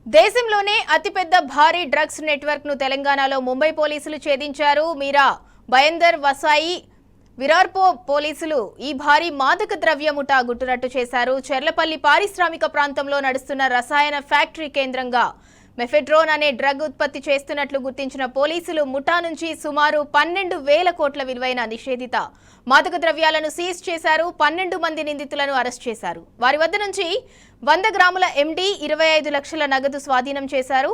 దేశంలోనే అతిపెద్ద భారీ డ్రగ్స్ నెట్వర్క్ ను తెలంగాణలో ముంబై పోలీసులు ఛేదించారు. మీరా భయందర్ వసాయి విరార్పో పోలీసులు ఈ భారీ మాదక ద్రవ్య ముఠా గుట్టురట్టు చేశారు. చెర్లపల్లి పారిశ్రామిక ప్రాంతంలో నడుస్తున్న రసాయన ఫ్యాక్టరీ కేంద్రంగా మెఫెడ్రోన్ అనే డ్రగ్ ఉత్పత్తి చేస్తున్నట్లు గుర్తించిన పోలీసులు ముఠా నుంచి సుమారు 12,000 కోట్ల విలువైన నిషేధిత మాదక ద్రవ్యాలను సీజ్ చేశారు. 12 మంది నిందితులను అరెస్ట్ చేశారు. వారి వద్ద నుంచి 100 గ్రాముల ఎండి 25 లక్షల నగదు స్వాధీనం చేశారు.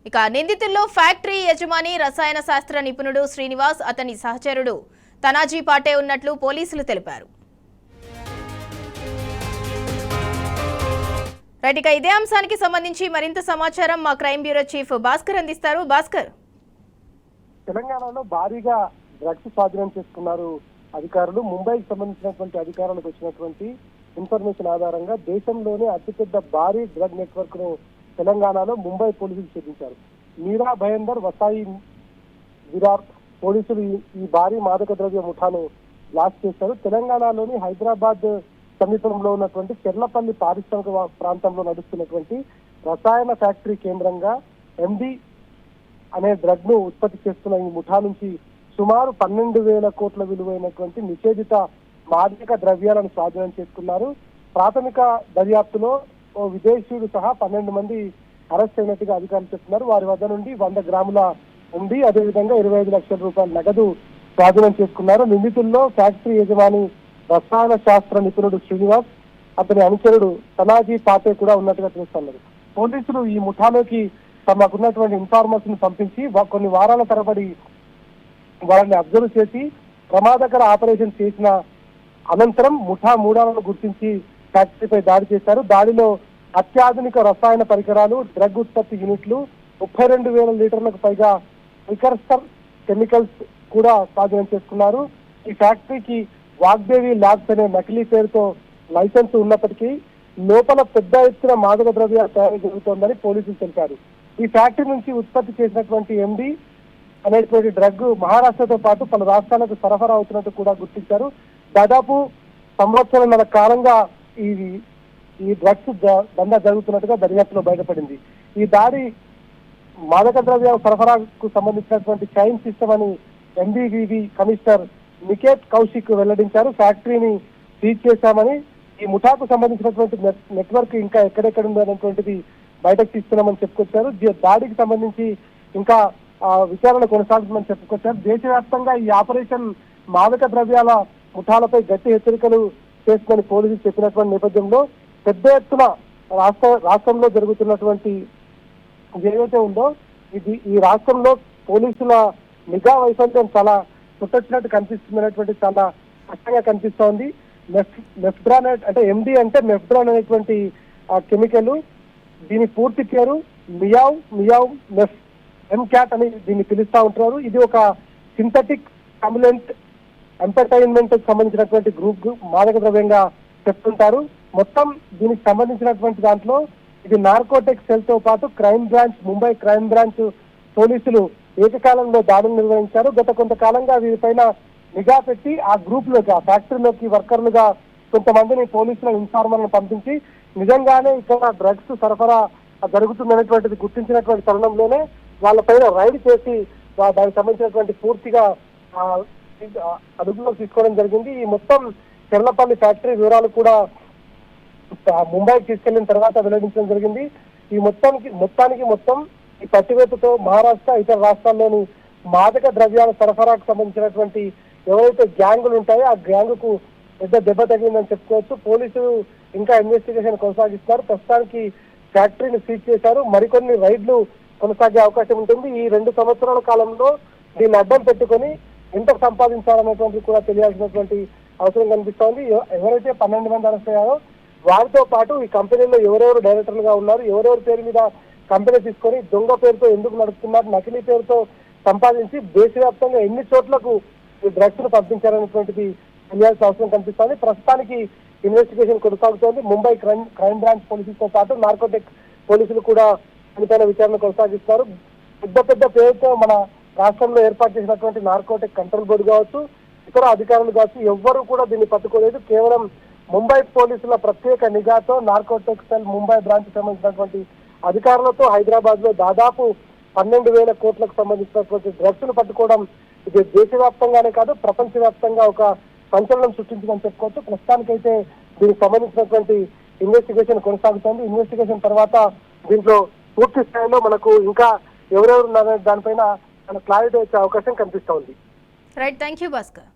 ఇక నిందితుల్లో ఫ్యాక్టరీ యజమాని రసాయన శాస్త్ర నిపుణుడు శ్రీనివాస్, అతని సహచరుడు తనాజీ పాటే ఉన్నట్లు పోలీసులు తెలిపారు. రైట్, ఇక ఇదే అంశానికి సంబంధించి మరింత సమాచారం మా క్రైమ్ బ్యూరో చీఫ్ భాస్కర్ అందిస్తారు. భాస్కర్, తెలంగాణలో భారీగా డ్రగ్స్ స్వాధీనం చేసుకున్నారు అధికారులు. ముంబైకి సంబంధించినటువంటి అధికారులకు వచ్చినటువంటి ఇన్ఫర్మేషన్ ఆధారంగా దేశంలోనే అతిపెద్ద భారీ డ్రగ్ నెట్వర్క్ ను తెలంగాణలో ముంబై పోలీసులు ఛేదించారు. మీరా భయందర్ వసాయి విరార్ పోలీసులు ఈ భారీ మాదక ద్రవ్య ముఠాను బ్లాస్ట్ చేశారు. తెలంగాణలోని హైదరాబాద్ సమీపంలో ఉన్నటువంటి చెర్లపల్లి పారిశ్రామిక ప్రాంతంలో నడుస్తున్నటువంటి రసాయన ఫ్యాక్టరీ కేంద్రంగా ఎండి అనే డ్రగ్ ను ఉత్పత్తి చేస్తున్న ఈ ముఠా నుంచి సుమారు 12,000 కోట్ల విలువైనటువంటి నిషేధిత మాదక ద్రవ్యాలను స్వాధీనం చేసుకున్నారు. ప్రాథమిక దర్యాప్తులో ఓ విదేశీయుడు సహా 12 మంది అరెస్ట్ అయినట్టుగా అధికారులు చెప్తున్నారు. వారి వద్ద నుండి 100 గ్రాముల ఉండి అదేవిధంగా 25 లక్షల రూపాయల నగదు స్వాధీనం చేసుకున్నారు. నిందితుల్లో ఫ్యాక్టరీ యజమాని రసాయన శాస్త్ర నిపుణుడు శ్రీనివాస్, అతని అనుచరుడు తనాజీ పాటే కూడా ఉన్నట్టుగా తెలుస్తున్నారు. పోలీసులు ఈ ముఠాలోకి తమకున్నటువంటి ఇన్ఫార్మేషన్ పంపించి కొన్ని వారాల తరబడి వారిని అబ్జర్వ్ చేసి ప్రమాదకర ఆపరేషన్ చేసిన అనంతరం ముఠా మూడాలను గుర్తించి ఫ్యాక్టరీపై దాడి చేశారు. దాడిలో అత్యాధునిక రసాయన పరికరాలు, డ్రగ్ ఉత్పత్తి యూనిట్లు, 32,000 లీటర్లకు పైగా ప్రికర్సర్ కెమికల్స్ కూడా స్వాధీనం చేసుకున్నారు. ఈ ఫ్యాక్టరీకి వాగ్దేవి ల్యాబ్స్ అనే నకిలీ పేరుతో లైసెన్స్ ఉన్నప్పటికీ లోపల పెద్ద ఎత్తున మాదక ద్రవ్యాల తయారీ జరుగుతోందని పోలీసులు తెలిపారు. ఈ ఫ్యాక్టరీ నుంచి ఉత్పత్తి చేసినటువంటి ఎండి అనేటువంటి డ్రగ్ మహారాష్ట్రతో పాటు పలు రాష్ట్రాలకు సరఫరా అవుతున్నట్టు కూడా గుర్తించారు. దాదాపు సంవత్సరాల కాలంగా ఈ డ్రగ్స్ దందా జరుగుతున్నట్టుగా దర్యాప్తులో బయటపడింది. ఈ దాడి మాదక ద్రవ్యాల సరఫరాకు సంబంధించినటువంటి చైన్ సిస్టమ్ అని ఎంబీవీవీ కమిషనర్ నికేత్ కౌశిక్ వెల్లడించారు. ఫ్యాక్టరీని సీజ్ చేశామని, ఈ ముఠాకు సంబంధించినటువంటి నెట్వర్క్ ఇంకా ఎక్కడెక్కడ ఉంది అనేటువంటిది బయటకు తీస్తున్నామని చెప్పుకొచ్చారు. దాడికి సంబంధించి ఇంకా విచారణ కొనసాగుతుందని చెప్పుకొచ్చారు. దేశవ్యాప్తంగా ఈ ఆపరేషన్ మాదక ద్రవ్యాల ముఠాలపై గట్టి హెచ్చరికలు చేసుకుని పోలీసులు చెప్పినటువంటి నేపథ్యంలో పెద్ద ఎత్తున రాష్ట్రంలో జరుగుతున్నటువంటి ఏదైతే ఉందో ఈ రాష్ట్రంలో పోలీసుల నిఘా వైఫల్యం చాలా పుట్టొచ్చినట్టు కనిపిస్తుంది అనేటువంటి చాలా స్పష్టంగా కనిపిస్తోంది. మెఫ్డ్రాన్ అంటే ఎండి అంటే మెఫ్డ్రాన్ అనేటువంటి కెమికల్, దీని పూర్తి పేరు మియావ్ మెఫ్ ఎంక్యాట్ అని దీన్ని పిలుస్తా ఉంటున్నారు. ఇది ఒక సింథటిక్ స్టిమ్యులెంట్ ఎంటర్టైన్మెంట్ సంబంధించినటువంటి గ్రూప్ మాదక ద్రవ్యంగా చెప్తుంటారు. మొత్తం దీనికి సంబంధించినటువంటి దాంట్లో ఇది నార్కోటిక్ సెల్ తో పాటు ముంబై క్రైమ్ బ్రాంచ్ పోలీసులు ఏకకాలంలో దాడులు నిర్వహించారు. గత కొంతకాలంగా వీరిపైన నిఘా పెట్టి ఆ గ్రూప్ లోకి, ఆ ఫ్యాక్టరీలోకి వర్కర్లుగా కొంతమందిని పోలీసుల ఇన్ఫార్మర్లను పంపించి నిజంగానే ఇక్కడ డ్రగ్స్ సరఫరా జరుగుతుందనేటువంటిది గుర్తించినటువంటి తరుణంలోనే వాళ్ళపైన రైడ్ చేసి దానికి సంబంధించినటువంటి పూర్తిగా అదుపులోకి తీసుకోవడం జరిగింది. ఈ మొత్తం చెర్లపల్లి ఫ్యాక్టరీ వివరాలు కూడా ముంబైకి తీసుకెళ్లిన తర్వాత వెల్లడించడం జరిగింది. ఈ మొత్తానికి ఈ పట్టివేతతో మహారాష్ట్ర ఇతర రాష్ట్రాల్లోని మాదక ద్రవ్యాల సరఫరాకు సంబంధించినటువంటి ఎవరైతే గ్యాంగులు ఉంటాయో ఆ గ్యాంగుకు పెద్ద దెబ్బ తగిలిందని చెప్పుకోవచ్చు. పోలీసులు ఇంకా ఇన్వెస్టిగేషన్ కొనసాగిస్తున్నారు. ప్రస్తుతానికి ఫ్యాక్టరీని సీజ్ చేశారు. మరికొన్ని రైడ్లు కొనసాగే అవకాశం ఉంటుంది. ఈ 2 సంవత్సరాల కాలంలో దీన్ని అడ్డం పెట్టుకొని ఎంత సంపాదించాలనేటువంటిది కూడా తెలియాల్సినటువంటి అవసరం కనిపిస్తోంది. ఎవరైతే 12 మంది అరెస్ట్ అయ్యారో వారితో పాటు ఈ కంపెనీలో ఎవరెవరు డైరెక్టర్లుగా ఉన్నారు, ఎవరెవరి పేరు మీద కంపెనీ తీసుకొని దొంగ పేరుతో ఎందుకు నడుపుతున్నారు, నకిలీ పేరుతో సంపాదించి దేశవ్యాప్తంగా ఎన్ని చోట్లకు ఈ డ్రగ్స్ ను పంపించారనేటువంటిది తెలియాల్సిన అవసరం కనిపిస్తోంది. ప్రస్తుతానికి ఇన్వెస్టిగేషన్ కొనసాగుతోంది. ముంబై క్రైమ్ బ్రాంచ్ పోలీసులతో పాటు నార్కోటిక్ పోలీసులు కూడా దీనిపైన విచారణ కొనసాగిస్తున్నారు. పెద్ద పేరుతో మన రాష్ట్రంలో ఏర్పాటు చేసినటువంటి నార్కోటిక్ కంట్రోల్ బోర్డు కావచ్చు, ఇతర అధికారులు కావచ్చు, ఎవ్వరూ కూడా దీన్ని పట్టుకోలేదు. కేవలం ముంబై పోలీసుల ప్రత్యేక నిఘాతో నార్కోటిక్స్ సెల్ ముంబై బ్రాంచ్ సంబంధించినటువంటి అధికారులతో హైదరాబాద్ లో దాదాపు 12,000 కోట్లకు సంబంధించినటువంటి డ్రగ్స్ ను పట్టుకోవడం ఇది దేశవ్యాప్తంగానే కాదు ప్రపంచవ్యాప్తంగా ఒక సంచలనం సృష్టించిందని చెప్పుకోవచ్చు. ప్రస్తుతానికైతే దీనికి సంబంధించినటువంటి ఇన్వెస్టిగేషన్ కొనసాగుతోంది. ఇన్వెస్టిగేషన్ తర్వాత దీంట్లో పూర్తి స్థాయిలో మనకు ఇంకా ఎవరెవరు ఉన్నారనే దానిపైన క్లారిటీ వచ్చే అవకాశం కనిపిస్తోంది. Right, thank you Bhaskar.